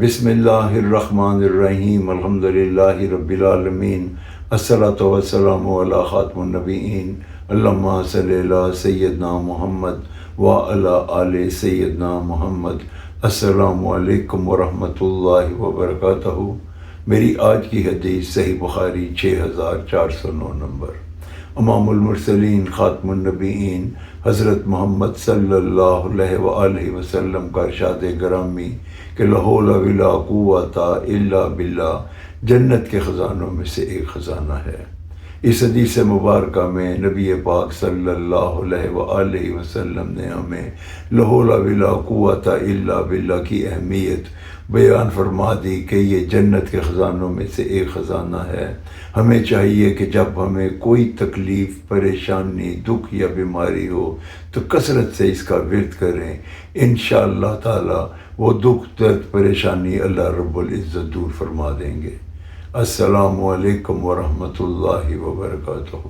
بسم اللہ الرحمن الرحیم الحمدللہ رب العالمین الصلاۃ والسلام علی خاتم النبیین اللہم صلی علی سیدنا محمد وعلی آل سیدنا محمد۔ السلام علیکم ورحمۃ اللہ وبرکاتہ۔ میری آج کی حدیث صحیح بخاری 6409 نمبر۔ امام المرسلین خاتم النبیین حضرت محمد صلی اللہ علیہ وآلہ وسلم کا ارشاد گرامی کہ لا حول ولا قوت الا باللہ جنت کے خزانوں میں سے ایک خزانہ ہے۔ اس حدیث مبارکہ میں نبی پاک صلی اللہ علیہ وآلہ وسلم نے ہمیں لا حول ولا قوت الا باللہ کی اہمیت بیان فرما دی کہ یہ جنت کے خزانوں میں سے ایک خزانہ ہے۔ ہمیں چاہیے کہ جب ہمیں کوئی تکلیف، پریشانی، دکھ یا بیماری ہو تو کثرت سے اس کا ورد کریں، انشاءاللہ تعالی وہ دکھ، درد، پریشانی اللہ رب العزت دور فرما دیں گے۔ السلام علیکم ورحمۃ اللہ وبرکاتہ۔